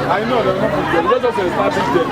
I know they're not put there. Let's just establish them.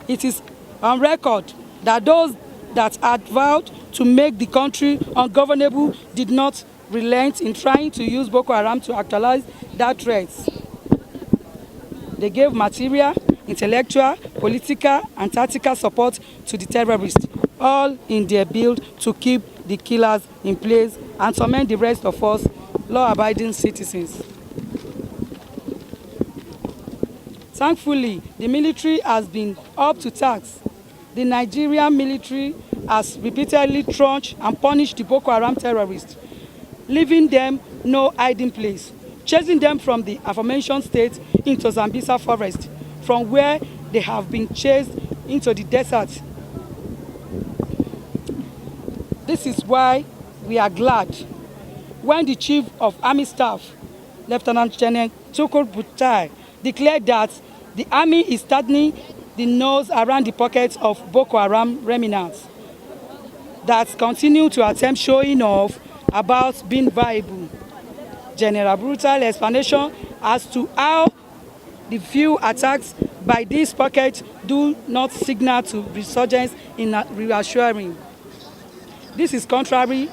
It is on record that those that had vowed to make the country ungovernable did not relent in trying to use Boko Haram to actualize that threat. They gave material, intellectual, political, and tactical support to the terrorists, all in their build to keep the killers in place and torment the rest of us law-abiding citizens. Thankfully, the military has been up to task. The Nigerian military has repeatedly trounced and punished the Boko Haram terrorists, leaving them no hiding place, chasing them from the aforementioned state into Zambisa forest, from where they have been chased into the desert. This is why we are glad when the Chief of Army Staff, Lieutenant General Tukur Butai, declared that the army is tightening the nose around the pockets of Boko Haram remnants that continue to attempt showing off about being viable. General brutal explanation as to how the few attacks by these pockets do not signal to resurgence in reassuring. This is contrary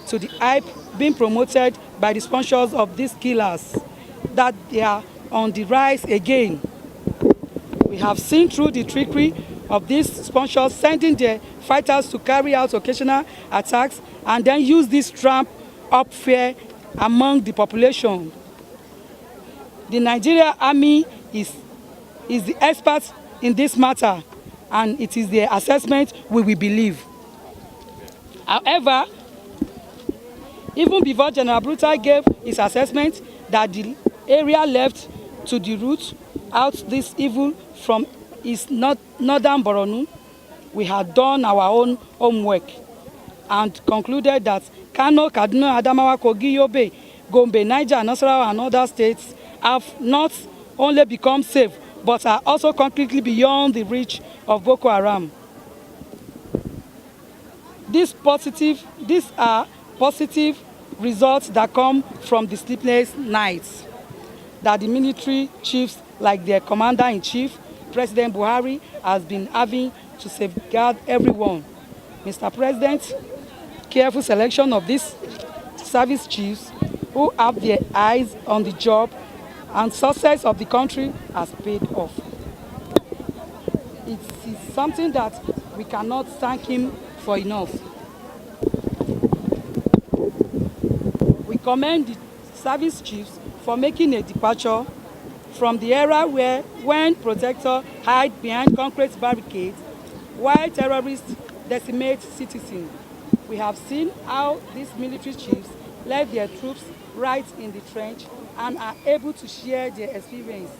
to the hype being promoted by the sponsors of these killers that they are on the rise again. We have seen through the trickery of these sponsors sending their fighters to carry out occasional attacks and then use this tramp up fear among the population. The Nigerian army is the expert in this matter, and it is their assessment we will believe. However, even before General Brutal gave his assessment that the area left to the root out this evil from is not northern Borno, we had done our own homework and concluded that Kano, Kaduna, Adamawa, Kogi, Yobe, Gombe, Niger, Nasarawa, and other states have not only become safe, but are also completely beyond the reach of Boko Haram. These are positive results that come from the sleepless nights that the military chiefs, like their commander-in-chief, President Buhari, has been having to safeguard everyone. Mr. President, careful selection of these service chiefs who have their eyes on the job and success of the country has paid off. It is something that we cannot thank him for enough. We commend the service chiefs for making a departure from the era when protectors hide behind concrete barricades while terrorists decimate citizens. We have seen how these military chiefs led their troops right in the trench and are able to share their experience.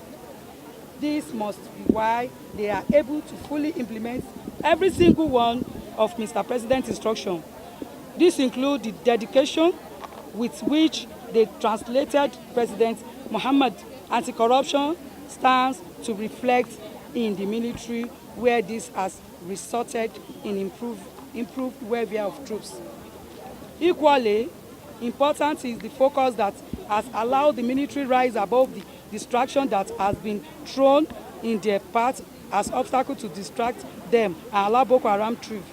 This must be why they are able to fully implement every single one of Mr. President's instructions. This includes the dedication with which they translated President Muhammad anti-corruption stance to reflect in the military, where this has resulted in improved welfare of troops. Equally important is the focus that has allowed the military rise above the distraction that has been thrown in their path as obstacle to distract them and allow Boko Haram thrive.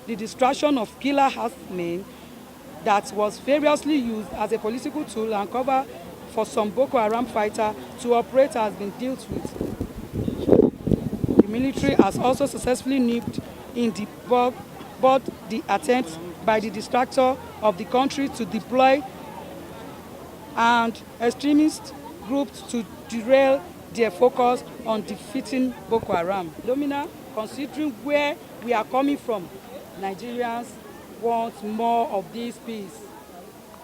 The distraction of killer herdsmen that was variously used as a political tool and cover for some Boko Haram fighter to operate has been dealt with. The military has also successfully nipped in the bud but the attempt by the distractor of the country to deploy and extremist groups to derail their focus on defeating Boko Haram. Domina, considering where we are coming from, Nigerians want more of this peace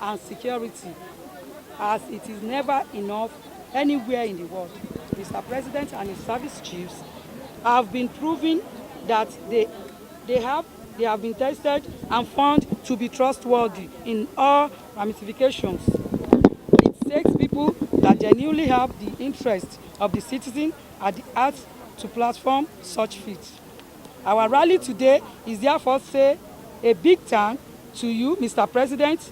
and security, as it is never enough anywhere in the world. Mr. President and his service chiefs have been proving that they have been tested and found to be trustworthy in all ramifications. It takes people that genuinely have the interest of the citizen at the heart to platform such feats. Our rally today is therefore say a big thank to you, Mr. President,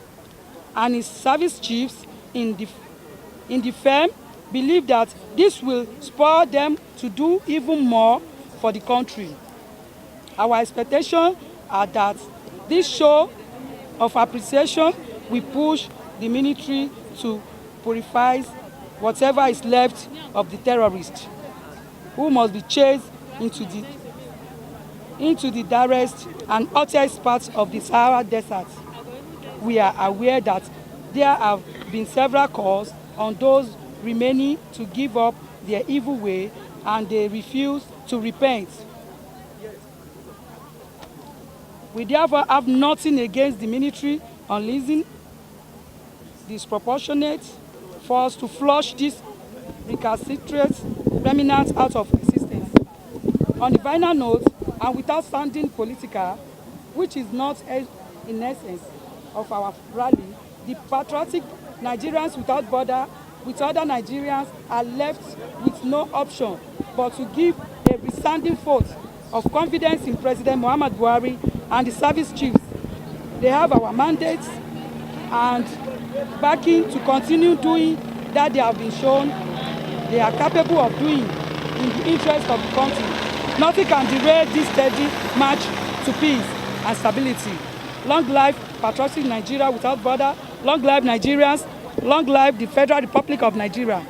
and his service chiefs in the firm believe that this will spur them to do even more for the country. Our expectations are that this show of appreciation will push the military to purify whatever is left of the terrorists, who must be chased into the direst and hottest parts of the Sahara Desert. We are aware that there have been several calls on those remaining to give up their evil way, and they refuse to repent. We therefore have nothing against the military unleashing disproportionate force to flush these recalcitrant remnants out of existence. On the final note, and without sounding political, which is not in essence of our rally, the patriotic Nigerians without border with other Nigerians are left with no option but to give a resounding vote of confidence in President Muhammadu Buhari and the service chiefs. They have our mandates and backing to continue doing that they have been shown they are capable of doing in the interest of the country. Nothing can derail this steady march to peace and stability. Long life patriotic Nigeria without border. Long life Nigerians. Long life the Federal Republic of Nigeria.